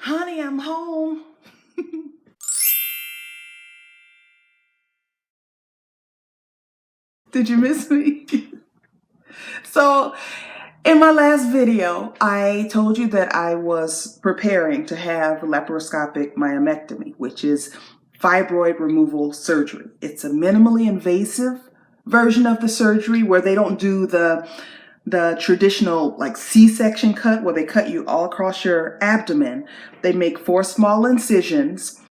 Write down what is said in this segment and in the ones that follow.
Honey, I'm home. Did you miss me? So, in my last video, I told you that I was preparing to have laparoscopic myomectomy, which is fibroid removal surgery. It's a minimally invasive version of the surgery where they don't do the traditional like C-section cut where they cut you all across your abdomen. They make 4 small incisions,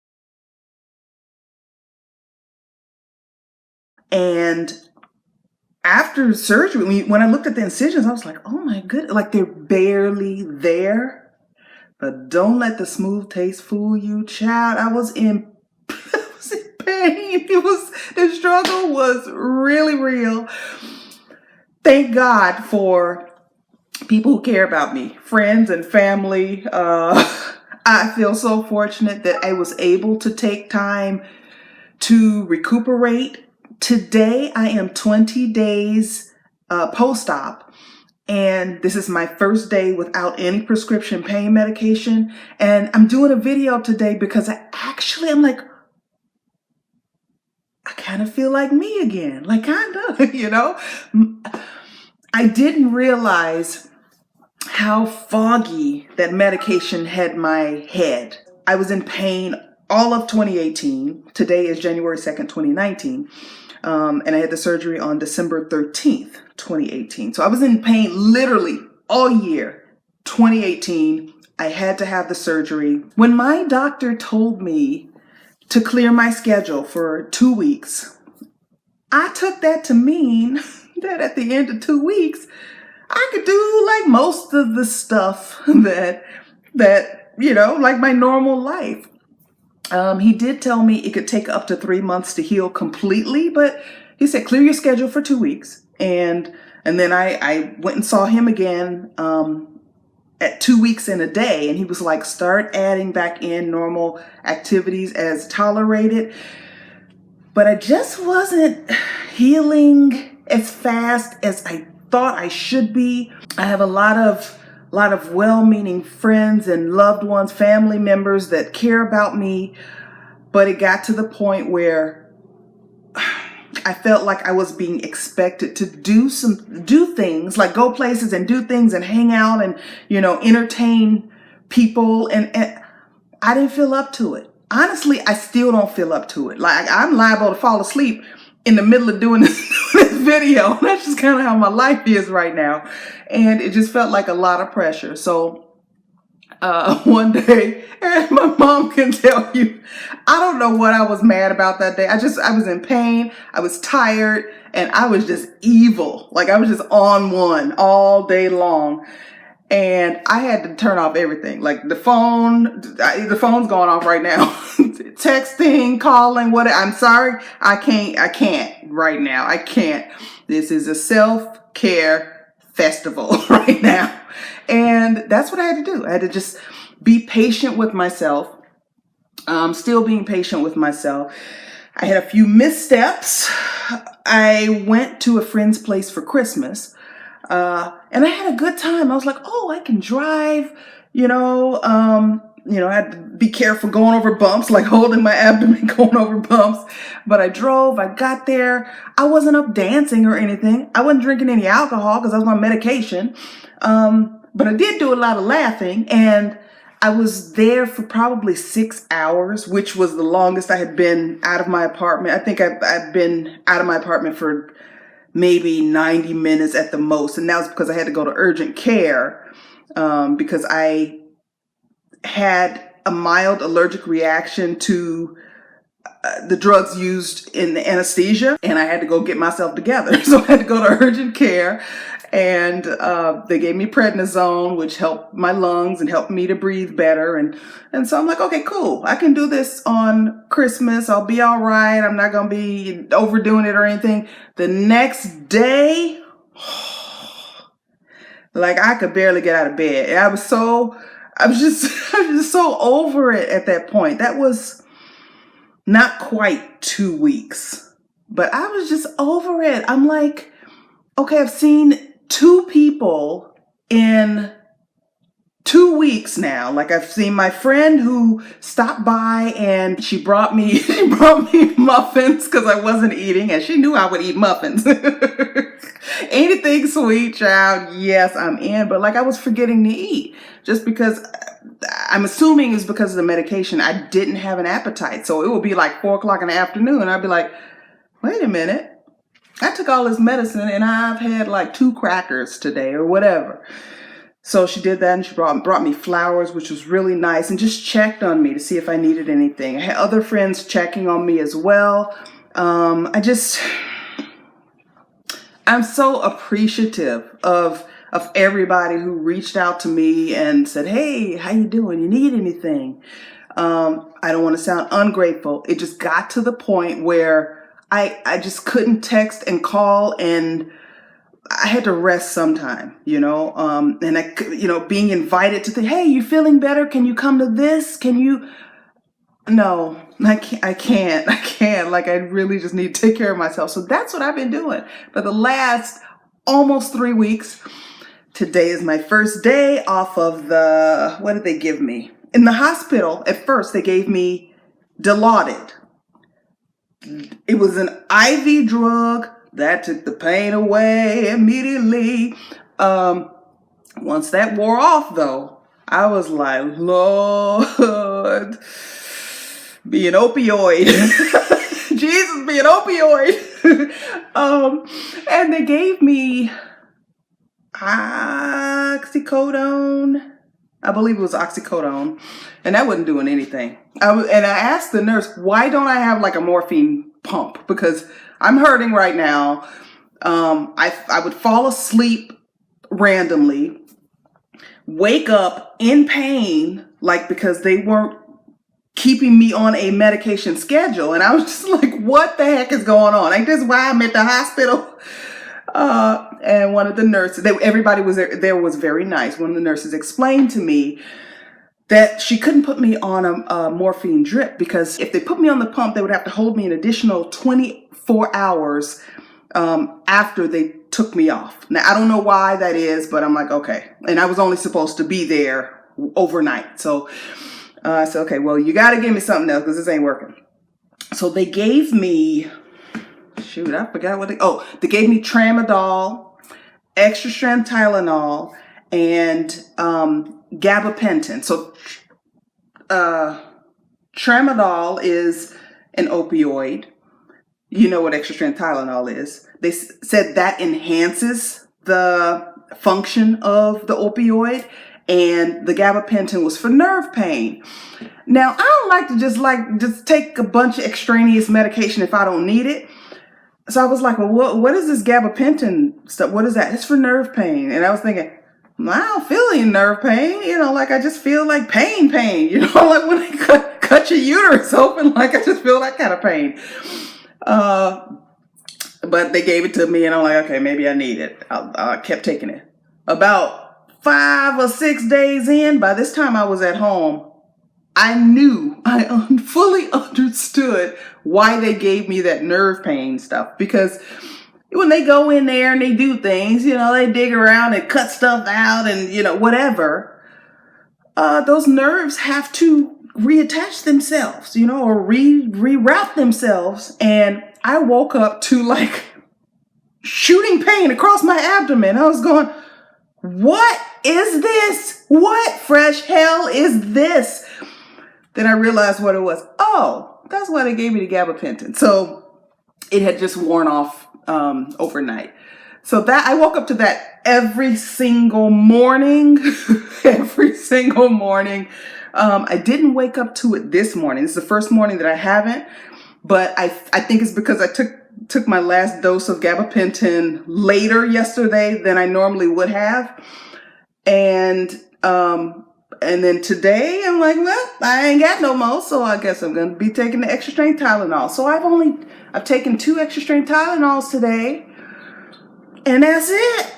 and after surgery, when I looked at the incisions, I was like, oh my goodness, like they're barely there. But don't let the smooth taste fool you, child. I was in pain. The struggle was really real. Thank God for people who care about me, friends and family. I feel so fortunate that I was able to take time to recuperate. Today, I am 20 days post-op, and this is my first day without any prescription pain medication. And I'm doing a video today because I'm like, I kind of feel like me again, like kind of, I didn't realize how foggy that medication had my head. I was in pain all of 2018. Today is January 2nd, 2019. And I had the surgery on December 13th, 2018. So I was in pain literally all year, 2018. I had to have the surgery. When my doctor told me to clear my schedule for 2 weeks, I took that to mean that at the end of 2 weeks, I could do like most of the stuff that like my normal life. He did tell me it could take up to 3 months to heal completely, but he said, clear your schedule for 2 weeks. And then I went and saw him again at 2 weeks in a day. And he was like, start adding back in normal activities as tolerated. But I just wasn't healing as fast as I thought I should be. I have a lot of well-meaning friends and loved ones, family members that care about me, but it got to the point where I felt like I was being expected to do things, like go places and do things and hang out and, entertain people. And I didn't feel up to it. Honestly, I still don't feel up to it. Like I'm liable to fall asleep in the middle of doing this video. That's just kind of how my life is right now. And it just felt like a lot of pressure. So one day, and my mom can tell you, I don't know what I was mad about that day. I was in pain. I was tired, and I was just evil. Like I was just on one all day long. And I had to turn off everything. Like the phone's going off right now. Texting, calling, I'm sorry. I can't right now. I can't. This is a self-care festival right now. And that's what I had to do. I had to just be patient with myself. Still being patient with myself. I had a few missteps. I went to a friend's place for Christmas. And I had a good time. I was like, oh, I can drive, I had to be careful going over bumps, like holding my abdomen, going over bumps. But I drove, I got there. I wasn't up dancing or anything. I wasn't drinking any alcohol because I was on medication. But I did do a lot of laughing, and I was there for probably 6 hours, which was the longest I had been out of my apartment. I think I've been out of my apartment for maybe 90 minutes at the most. And that was because I had to go to urgent care because I had a mild allergic reaction to the drugs used in the anesthesia, and I had to go get myself together. So I had to go to urgent care, and they gave me prednisone, which helped my lungs and helped me to breathe better. And so I'm like, okay, cool. I can do this on Christmas. I'll be all right. I'm not going to be overdoing it or anything. The next day, like I could barely get out of bed. I was just so over it at that point. That was not quite 2 weeks, but I was just over it. I'm like, okay, I've seen 2 people in 2 weeks now. Like, I've seen my friend who stopped by and she brought me muffins because I wasn't eating, and she knew I would eat muffins. Anything sweet, child, yes, I'm in. But like, I was forgetting to eat just because I'm assuming it's because of the medication. I didn't have an appetite. So it would be like 4 o'clock in the afternoon and I'd be like, wait a minute. I took all this medicine and I've had like 2 crackers today or whatever. So she did that, and she brought me flowers, which was really nice, and just checked on me to see if I needed anything. I had other friends checking on me as well. I'm so appreciative of everybody who reached out to me and said, hey, how you doing? You need anything? I don't want to sound ungrateful. It just got to the point where I just couldn't text and call, and I had to rest sometime, and I, being invited to hey, you feeling better? Can you come to this? No, I can't. Like, I really just need to take care of myself. So that's what I've been doing for the last almost 3 weeks. Today is my first day off of what did they give me? In the hospital, at first, they gave me Dilaudid. It was an IV drug that took the pain away immediately. Once that wore off, though, I was like, Lord, be an opioid. Jesus, be an opioid. And they gave me oxycodone. I believe it was oxycodone, and that wasn't doing anything. I asked the nurse, why don't I have like a morphine pump? Because I'm hurting right now. I would fall asleep randomly, wake up in pain, like, because they weren't keeping me on a medication schedule. And I was just like, what the heck is going on? Like, this is why I'm at the hospital. And one of the nurses, everybody was there was very nice. One of the nurses explained to me that she couldn't put me on a morphine drip, because if they put me on the pump, they would have to hold me an additional 24 hours after they took me off. Now, I don't know why that is, but I'm like, okay. And I was only supposed to be there overnight. So I said, okay, well, you got to give me something else because this ain't working. So they gave me, I forgot what they gave me tramadol, extra strength Tylenol, and gabapentin. So tramadol is an opioid. You know what extra strength Tylenol is. They said that enhances the function of the opioid, and the gabapentin was for nerve pain. Now, I don't like to just take a bunch of extraneous medication if I don't need it. So I was like, well, what is this gabapentin stuff? What is that? It's for nerve pain. And I was thinking, I don't feel any nerve pain. Like, I just feel like pain. Like when they cut your uterus open, like, I just feel that kind of pain. But they gave it to me, and I'm like, okay, maybe I need it. I kept taking it. About 5 or 6 days in, by this time I was at home, I fully understood why they gave me that nerve pain stuff. Because when they go in there and they do things, they dig around and cut stuff out and, whatever, those nerves have to reattach themselves, or reroute themselves. And I woke up to like shooting pain across my abdomen. I was going, what is this? What fresh hell is this? Then I realized what it was. Oh, that's why they gave me the gabapentin. So it had just worn off overnight. So that I woke up to that every single morning. Every single morning. I didn't wake up to it this morning. This is the first morning that I haven't. But I think it's because I took my last dose of gabapentin later yesterday than I normally would have. And then today I'm like, well, I ain't got no more, so I guess I'm going to be taking the extra strength Tylenol. So I've taken 2 extra strength Tylenols today, and that's it.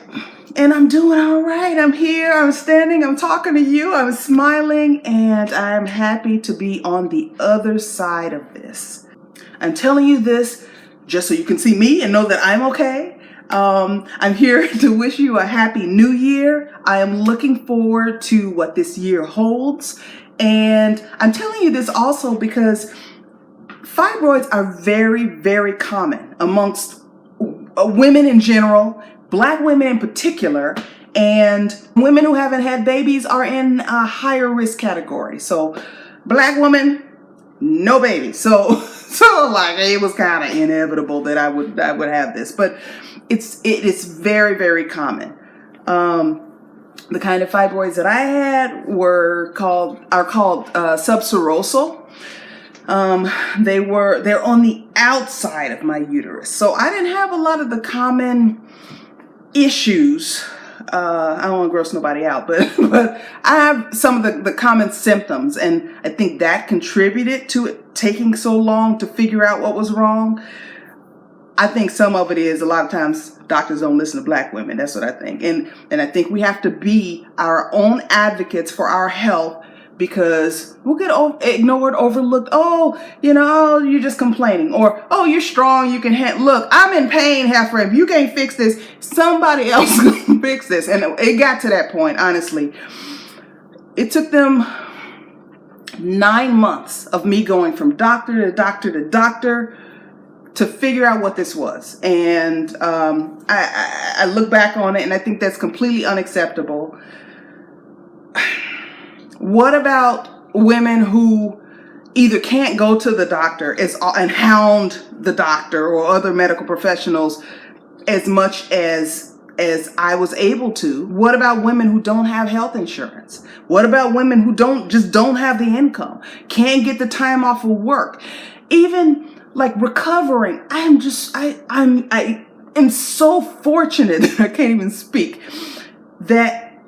And I'm doing all right. I'm here, I'm standing, I'm talking to you, I'm smiling, and I'm happy to be on the other side of this. I'm telling you this just so you can see me and know that I'm okay. I'm here to wish you a happy new year. I am looking forward to what this year holds. And I'm telling you this also because fibroids are very, very common amongst women in general, Black women in particular, and women who haven't had babies are in a higher risk category. So Black women, no babies. So like it was kind of inevitable that I would have this, but it is very, very common. The kind of fibroids that I had are called subserosal. They're on the outside of my uterus. So I didn't have a lot of the common issues. I don't want to gross nobody out, but I have some of the common symptoms, and I think that contributed to it taking so long to figure out what was wrong. I think some of it is a lot of times doctors don't listen to Black women. That's what I think. And I think we have to be our own advocates for our health, because we'll get ignored, overlooked. Oh, you're just complaining. Or, oh, you're strong. You can look, I'm in pain, halfway. If you can't fix this, somebody else can fix this. And it got to that point, honestly. It took them 9 months of me going from doctor to doctor to doctor to figure out what this was. And I look back on it and I think that's completely unacceptable. What about women who either can't go to the doctor and hound the doctor or other medical professionals as much as I was able to? What about women who don't have health insurance? What about women who don't have the income, can't get the time off of work? Even like recovering, I am so fortunate that I can't even speak that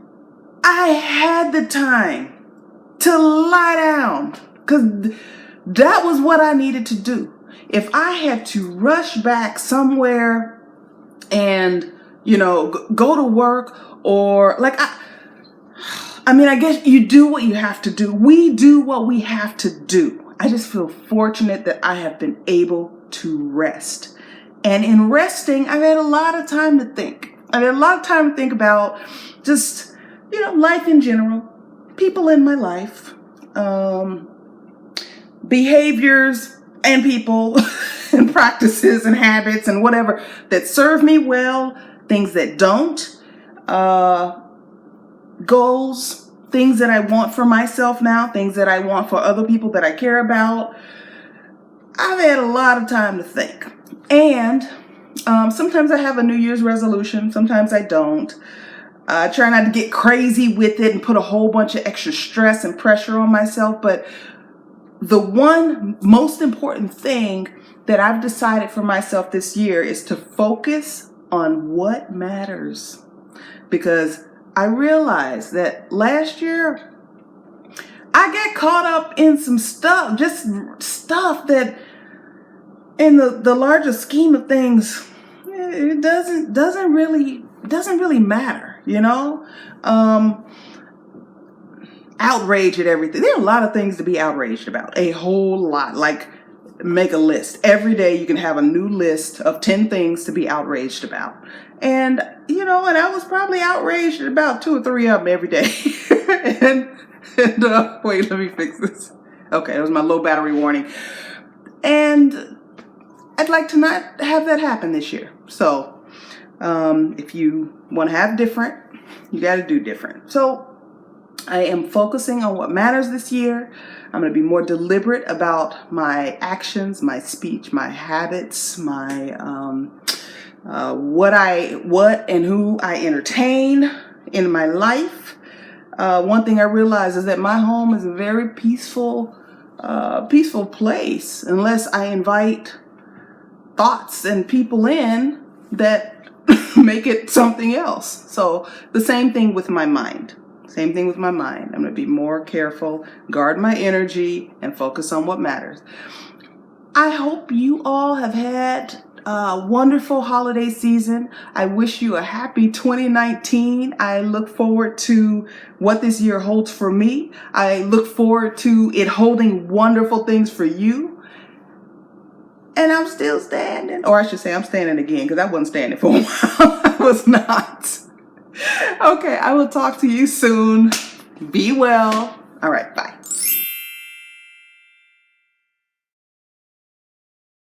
I had the time to lie down, because that was what I needed to do. If I had to rush back somewhere and, go to work, or like, I guess you do what you have to do. We do what we have to do. I just feel fortunate that I have been able to rest. And in resting, I've had a lot of time to think. I've had a lot of time to think about just, life in general, people in my life, behaviors and people and practices and habits and whatever that serve me well, things that don't, goals, things that I want for myself now, things that I want for other people that I care about. I've had a lot of time to think. And sometimes I have a New Year's resolution, sometimes I don't. I try not to get crazy with it and put a whole bunch of extra stress and pressure on myself. But the one most important thing that I've decided for myself this year is to focus on what matters. Because I realized that last year I got caught up in some stuff, just stuff that in the larger scheme of things, it doesn't really matter. Outrage at everything. There are a lot of things to be outraged about. A whole lot. Like, make a list. Every day you can have a new list of 10 things to be outraged about. And, and I was probably outraged at about 2 or 3 of them every day. Wait, let me fix this. Okay, that was my low battery warning. And I'd like to not have that happen this year. So, if you want to have different, you got to do different. So I am focusing on what matters this year. I'm going to be more deliberate about my actions, my speech, my habits, my what and who I entertain in my life. One thing I realize is that my home is a very peaceful place unless I invite thoughts and people in that make it something else. So the same thing with my mind. I'm going to be more careful, guard my energy, and focus on what matters. I hope you all have had a wonderful holiday season. I wish you a happy 2019. I look forward to what this year holds for me. I look forward to it holding wonderful things for you. And I'm still standing. Or I should say I'm standing again because I wasn't standing for a while. I was not. Okay, I will talk to you soon. Be well. All right, bye.